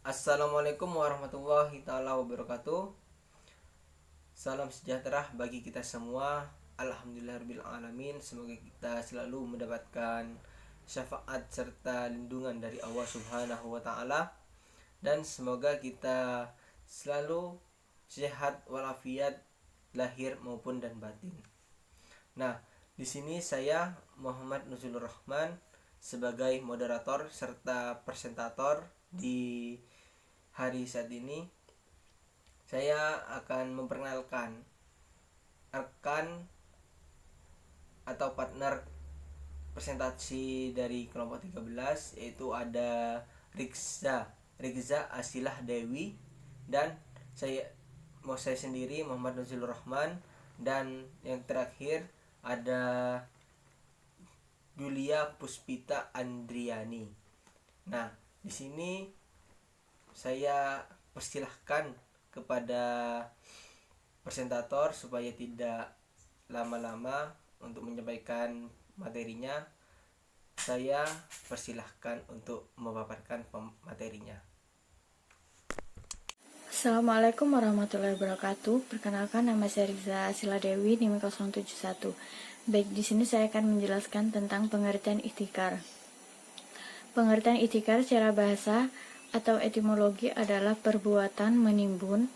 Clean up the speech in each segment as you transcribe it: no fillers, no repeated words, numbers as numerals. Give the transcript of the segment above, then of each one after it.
Assalamualaikum warahmatullahi taala wabarakatuh. Salam sejahtera bagi kita semua. Alhamdulillahirabbil alamin. Semoga kita selalu mendapatkan syafaat serta lindungan dari Allah Subhanahu wa taala, dan semoga kita selalu sehat walafiat lahir maupun dan batin. Nah, di sini saya Muhammad Nuzulur Rahman sebagai moderator serta presentator di hari saat ini. Saya akan memperkenalkan rekan atau partner presentasi dari kelompok 13, yaitu ada Rigza Asilah Dewi, dan saya sendiri Muhammad Nuzulur Rahman, dan yang terakhir ada Julia Puspita Andriani. Nah, di sini saya persilahkan kepada presentator supaya tidak lama-lama untuk menyampaikan materinya. Saya persilahkan untuk memaparkan materinya. Assalamualaikum warahmatullahi wabarakatuh. Perkenalkan, nama saya Riza Asila Dewi, NIM 071. Baik, di sini saya akan menjelaskan tentang pengertian ikhtikar. Pengertian ikhtikar secara bahasa atau etimologi adalah perbuatan menimbun,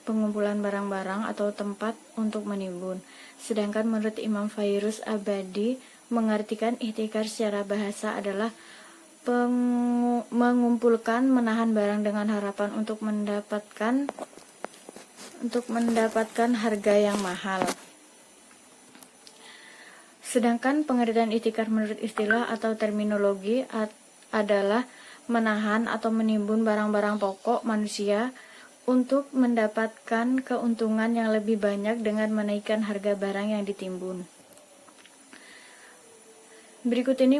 pengumpulan barang-barang atau tempat untuk menimbun. Sedangkan menurut Imam Fairuz Abadi, mengartikan ikhtikar secara bahasa adalah mengumpulkan, menahan barang dengan harapan untuk mendapatkan harga yang mahal. Sedangkan pengertian ikhtikar menurut istilah atau terminologi adalah menahan atau menimbun barang-barang pokok manusia untuk mendapatkan keuntungan yang lebih banyak dengan menaikkan harga barang yang ditimbun. Berikut ini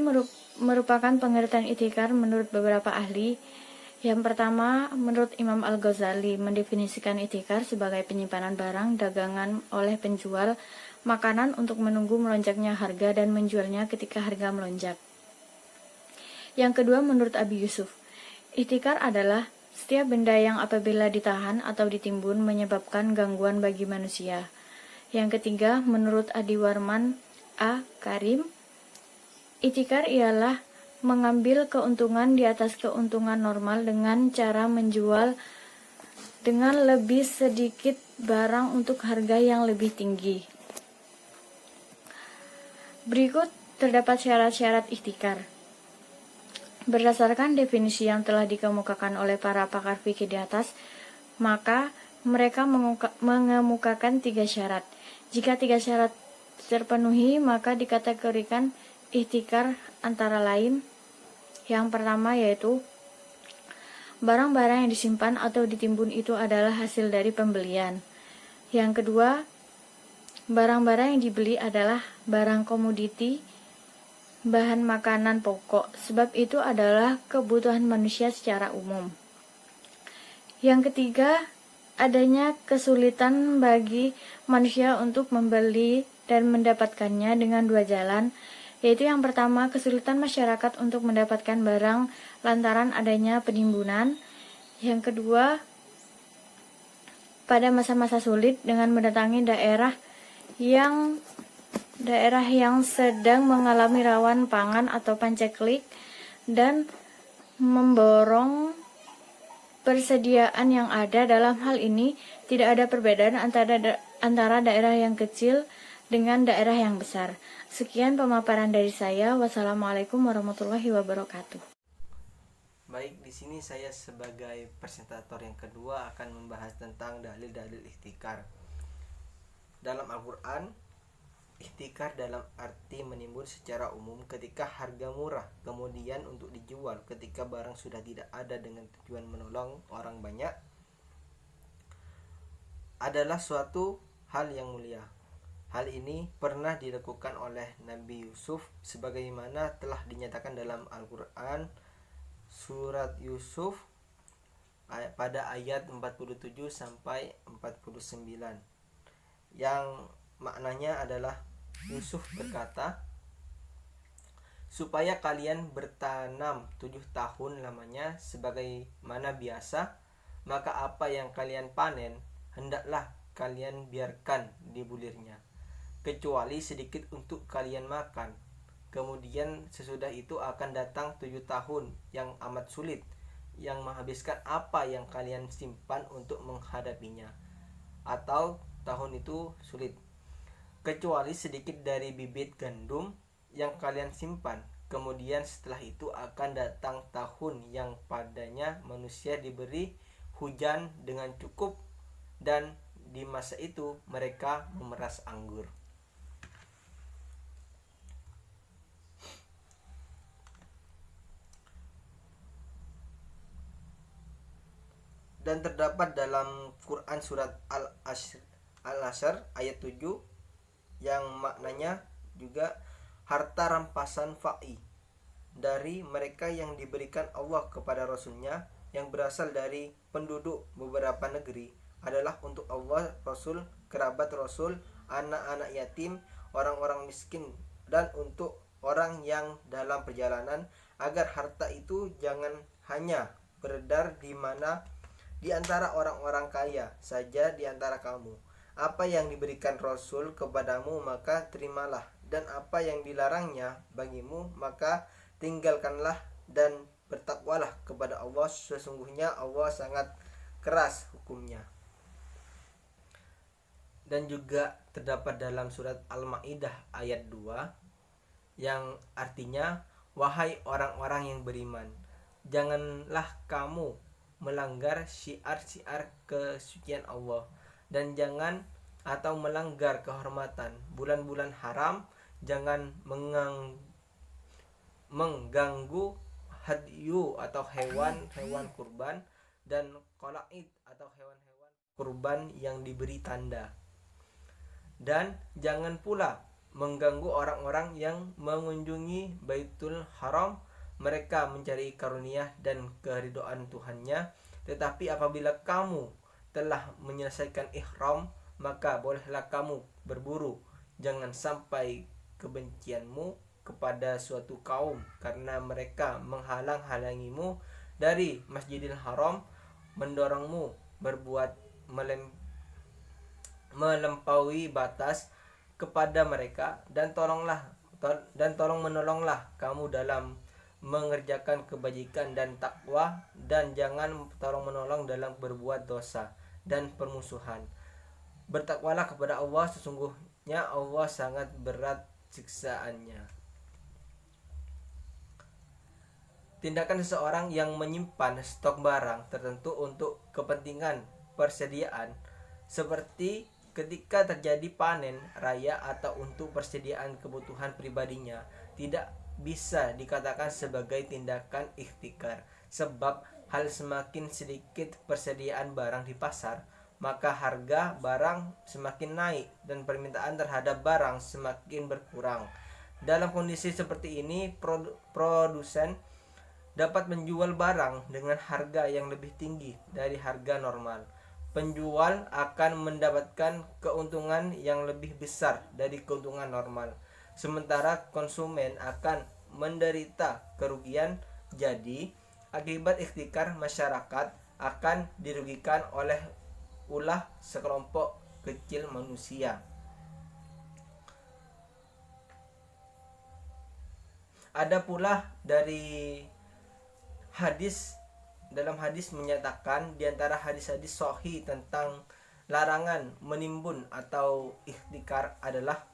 merupakan pengertian ikhtikar menurut beberapa ahli. Yang pertama, menurut Imam Al-Ghazali mendefinisikan ikhtikar sebagai penyimpanan barang dagangan oleh penjual makanan untuk menunggu melonjaknya harga dan menjualnya ketika harga melonjak. Yang kedua, menurut Abi Yusuf, ikhtikar adalah setiap benda yang apabila ditahan atau ditimbun menyebabkan gangguan bagi manusia. Yang ketiga, menurut Adi Warman A. Karim, ikhtikar ialah mengambil keuntungan di atas keuntungan normal dengan cara menjual dengan lebih sedikit barang untuk harga yang lebih tinggi. Berikut terdapat syarat-syarat ikhtikar. Berdasarkan definisi yang telah dikemukakan oleh para pakar fikih di atas, maka mereka mengemukakan 3 syarat. Jika 3 syarat terpenuhi, maka dikategorikan ikhtikar antara lain. Yang pertama yaitu barang-barang yang disimpan atau ditimbun itu adalah hasil dari pembelian. Yang kedua, barang-barang yang dibeli adalah barang komoditi, bahan makanan pokok, sebab itu adalah kebutuhan manusia secara umum. Yang ketiga, adanya kesulitan bagi manusia untuk membeli dan mendapatkannya dengan 2 jalan, yaitu yang pertama, kesulitan masyarakat untuk mendapatkan barang lantaran adanya penimbunan. Yang kedua, pada masa-masa sulit dengan mendatangi daerah yang sedang mengalami rawan pangan atau panceklik dan memborong persediaan yang ada. Dalam hal ini tidak ada perbedaan antara daerah yang kecil dengan daerah yang besar. Sekian pemaparan dari saya. Wassalamualaikum warahmatullahi wabarakatuh. Baik, di sini saya sebagai presentator yang kedua akan membahas tentang dalil-dalil ikhtikar. Dalam Al-Qur'an, ikhtikar dalam arti menimbun secara umum ketika harga murah, kemudian untuk dijual ketika barang sudah tidak ada dengan tujuan menolong orang banyak, adalah suatu hal yang mulia. Hal ini pernah dilakukan oleh Nabi Yusuf sebagaimana telah dinyatakan dalam Al-Qur'an surat Yusuf pada ayat 47 sampai 49, yang maknanya adalah Yusuf berkata, supaya kalian bertanam 7 tahun lamanya sebagaimana biasa, maka apa yang kalian panen hendaklah kalian biarkan di bulirnya, kecuali sedikit untuk kalian makan. Kemudian sesudah itu akan datang 7 tahun yang amat sulit, yang menghabiskan apa yang kalian simpan untuk menghadapinya, atau tahun itu sulit, kecuali sedikit dari bibit gandum yang kalian simpan. Kemudian setelah itu akan datang tahun yang padanya manusia diberi hujan dengan cukup, dan di masa itu mereka memeras anggur. Dan terdapat dalam Quran surat Al-Asr ayat 7 yang maknanya juga harta rampasan fa'i dari mereka yang diberikan Allah kepada Rasulnya yang berasal dari penduduk beberapa negeri adalah untuk Allah, Rasul, kerabat Rasul, anak-anak yatim, orang-orang miskin, dan untuk orang yang dalam perjalanan, agar harta itu jangan hanya beredar di antara orang-orang kaya saja di antara kamu. Apa yang diberikan Rasul kepadamu maka terimalah, dan apa yang dilarangnya bagimu maka tinggalkanlah, dan bertakwalah kepada Allah, sesungguhnya Allah sangat keras hukumnya. Dan juga terdapat dalam surat Al-Maidah ayat 2 yang artinya, wahai orang-orang yang beriman, janganlah kamu melanggar syiar-syiar kesucian Allah, dan jangan atau melanggar kehormatan bulan-bulan haram, jangan mengganggu hadyu atau hewan-hewan kurban, dan qalaid atau hewan-hewan kurban yang diberi tanda, dan jangan pula mengganggu orang-orang yang mengunjungi Baitul Haram. Mereka mencari karunia dan keridhaan Tuhannya, tetapi apabila kamu telah menyelesaikan ihram, maka bolehlah kamu berburu, jangan sampai kebencianmu kepada suatu kaum karena mereka menghalang-halangimu dari Masjidil Haram, mendorongmu berbuat melampaui batas kepada mereka, dan tolong menolonglah kamu dalam mengerjakan kebajikan dan takwa, dan jangan tolong menolong dalam berbuat dosa dan permusuhan. Bertakwalah kepada Allah, sesungguhnya Allah sangat berat siksaannya. Tindakan seseorang yang menyimpan stok barang tertentu untuk kepentingan persediaan, seperti ketika terjadi panen raya atau untuk persediaan kebutuhan pribadinya, tidak bisa dikatakan sebagai tindakan ikhtikar, sebab hal semakin sedikit persediaan barang di pasar, maka harga barang semakin naik dan permintaan terhadap barang semakin berkurang. Dalam kondisi seperti ini, produsen dapat menjual barang dengan harga yang lebih tinggi dari harga normal. Penjual akan mendapatkan keuntungan yang lebih besar dari keuntungan normal, sementara konsumen akan menderita kerugian. Jadi, akibat ikhtikar, masyarakat akan dirugikan oleh ulah sekelompok kecil manusia. Ada pula dari dalam hadis menyatakan, di antara hadis-hadis sahih tentang larangan menimbun atau ikhtikar adalah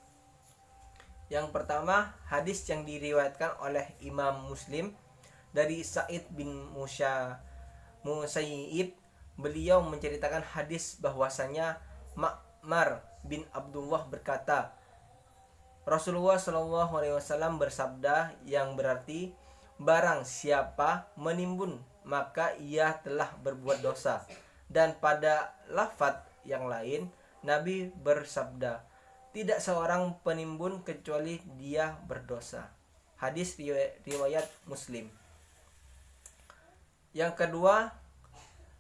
yang pertama, hadis yang diriwayatkan oleh Imam Muslim dari Sa'id bin Musayyib. Beliau menceritakan hadis bahwasanya Ma'mar bin Abdullah berkata, Rasulullah SAW bersabda, yang berarti, barang siapa menimbun maka ia telah berbuat dosa. Dan pada lafaz yang lain, Nabi bersabda, tidak seorang penimbun kecuali dia berdosa. Hadis riwayat Muslim. Yang kedua,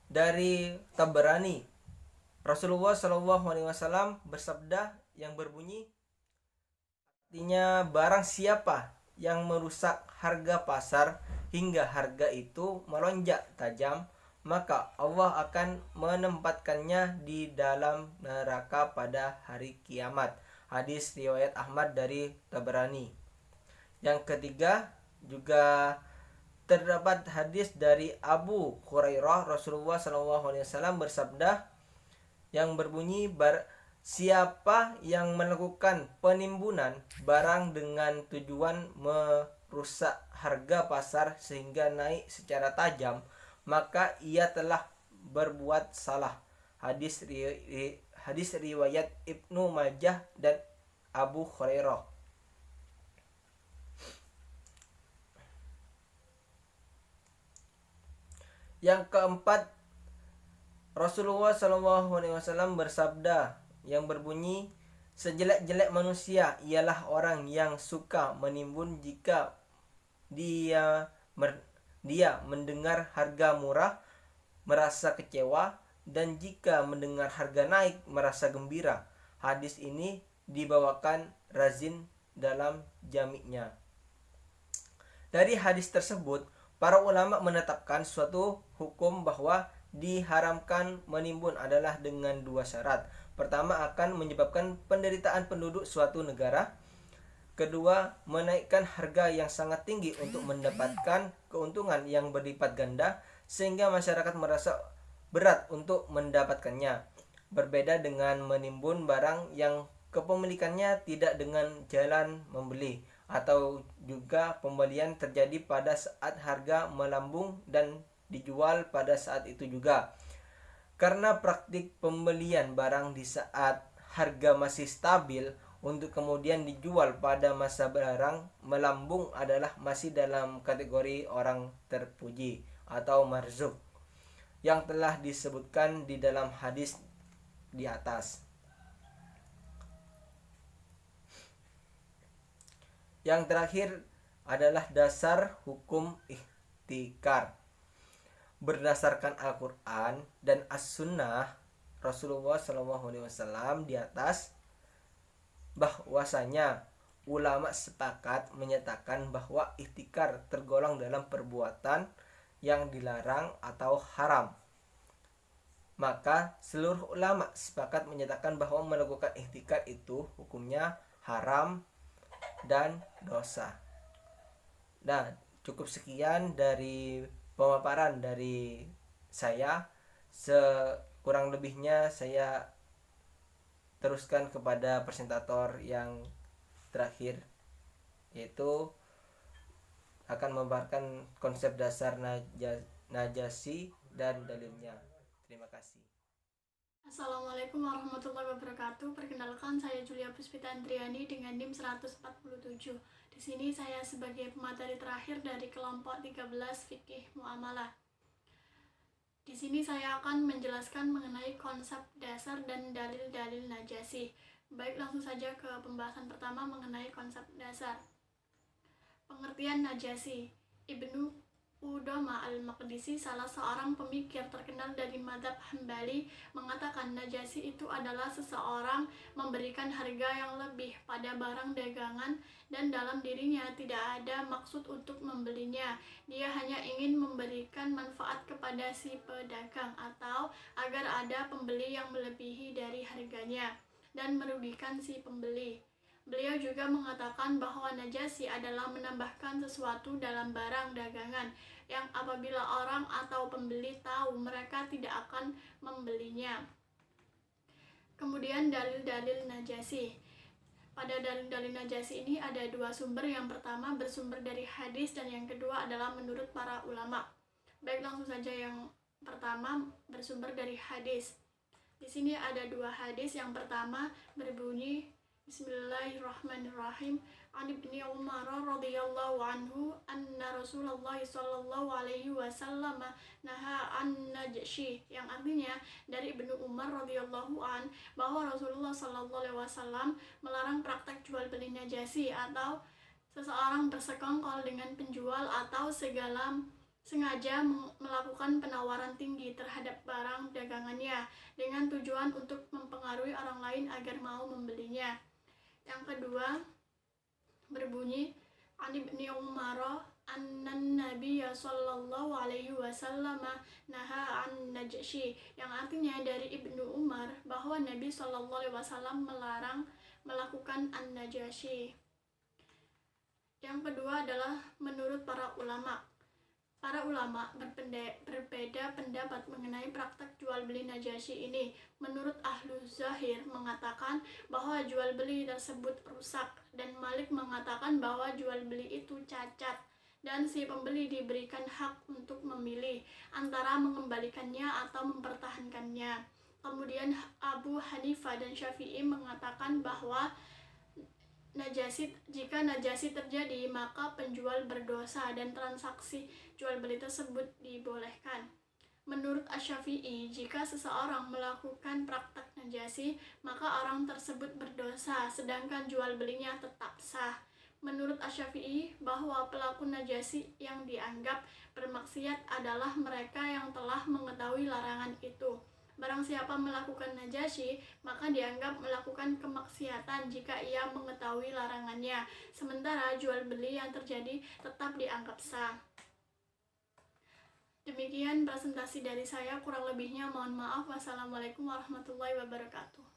dari Tabrani, Rasulullah SAW bersabda yang berbunyi, artinya barang siapa yang merusak harga pasar hingga harga itu melonjak tajam, maka Allah akan menempatkannya di dalam neraka pada hari kiamat. Hadis riwayat Ahmad dari Tabrani. Yang ketiga juga terdapat hadis dari Abu Hurairah, Rasulullah SAW bersabda yang berbunyi, siapa yang melakukan penimbunan barang dengan tujuan merusak harga pasar sehingga naik secara tajam, maka ia telah berbuat salah. Hadis riwayat Ibnu Majah dan Abu Hurairah. Yang keempat, Rasulullah SAW bersabda yang berbunyi, sejelek-jelek manusia ialah orang yang suka menimbun jika dia mendengar harga murah merasa kecewa, dan jika mendengar harga naik merasa gembira. Hadis ini dibawakan Razin dalam Jami'nya. Dari hadis tersebut, para ulama menetapkan suatu hukum bahwa diharamkan menimbun adalah dengan dua syarat. Pertama, akan menyebabkan penderitaan penduduk suatu negara. Kedua, menaikkan harga yang sangat tinggi untuk mendapatkan keuntungan yang berlipat ganda sehingga masyarakat merasa berat untuk mendapatkannya. Berbeda dengan menimbun barang yang kepemilikannya tidak dengan jalan membeli, atau juga pembelian terjadi pada saat harga melambung dan dijual pada saat itu juga. Karena praktik pembelian barang di saat harga masih stabil untuk kemudian dijual pada masa barang melambung adalah masih dalam kategori orang terpuji atau marzuk yang telah disebutkan di dalam hadis di atas. Yang terakhir adalah dasar hukum ihtikar. Berdasarkan Al-Quran dan As-Sunnah Rasulullah SAW di atas, bahwasanya ulama sepakat menyatakan bahwa ihtikar tergolong dalam perbuatan yang dilarang atau haram. Maka seluruh ulama sepakat menyatakan bahwa melakukan ihtikar itu hukumnya haram dan dosa. Nah, cukup sekian dari pemaparan dari saya. Sekurang lebihnya saya teruskan kepada presentator yang terakhir, yaitu akan memaparkan konsep dasar najasi dan dalilnya. Terima kasih. Assalamualaikum warahmatullahi wabarakatuh. Perkenalkan, saya Julia Puspita Andriani dengan NIM 147. Di sini saya sebagai pemateri terakhir dari kelompok 13 Fikih Muamalah. Di sini saya akan menjelaskan mengenai konsep dasar dan dalil-dalil najasi. Baik, langsung saja ke pembahasan pertama mengenai konsep dasar. Pengertian najasi. Ibnu Qudamah al-Maqdisi, salah seorang pemikir terkenal dari mazhab Hambali, mengatakan najasi itu adalah seseorang memberikan harga yang lebih pada barang dagangan dan dalam dirinya tidak ada maksud untuk membelinya. Dia hanya ingin memberikan manfaat kepada si pedagang atau agar ada pembeli yang melebihi dari harganya dan merugikan si pembeli. Beliau juga mengatakan bahwa najasi adalah menambahkan sesuatu dalam barang dagangan yang apabila orang atau pembeli tahu, mereka tidak akan membelinya. Kemudian dalil-dalil najasi. Pada dalil-dalil najasi ini ada dua sumber. Yang pertama bersumber dari hadis dan yang kedua adalah menurut para ulama. Baik, langsung saja yang pertama bersumber dari hadis. Di sini ada dua hadis. Yang pertama berbunyi, Bismillahirrahmanirrahim. An Ibni Umar radhiyallahu anhu anna Rasulullah sallallahu alaihi wasallam naha an najshi, yang artinya dari Ibnu Umar radhiyallahu an bahwa Rasulullah sallallahu alaihi wasallam melarang praktek jual beli najasi atau seseorang bersekongkol dengan penjual atau sengaja melakukan penawaran tinggi terhadap barang dagangannya dengan tujuan untuk mempengaruhi orang lain agar mau membelinya. Yang kedua berbunyi, an ibni Umar annan nabiyya sallallahu alaihi wasallam naha an najshi, yang artinya dari Ibnu Umar bahwa Nabi sallallahu alaihi wasallam melarang melakukan an-najasyi. Yang kedua adalah menurut para ulama. Para ulama berbeda pendapat mengenai praktek jual beli najasyi ini. Menurut ahlu zahir mengatakan bahwa jual beli tersebut rusak, dan Malik mengatakan bahwa jual beli itu cacat, dan si pembeli diberikan hak untuk memilih antara mengembalikannya atau mempertahankannya. Kemudian Abu Hanifah dan Syafi'i mengatakan bahwa jika najasi terjadi, maka penjual berdosa dan transaksi jual beli tersebut dibolehkan. Menurut Asy-Syafi'i, jika seseorang melakukan praktek najasi, maka orang tersebut berdosa, sedangkan jual belinya tetap sah. Menurut Asy-Syafi'i, bahwa pelaku najasi yang dianggap bermaksiat adalah mereka yang telah mengetahui larangan itu. Barang siapa melakukan najasyi, maka dianggap melakukan kemaksiatan jika ia mengetahui larangannya, sementara jual beli yang terjadi tetap dianggap sah. Demikian presentasi dari saya, kurang lebihnya mohon maaf. Wassalamualaikum warahmatullahi wabarakatuh.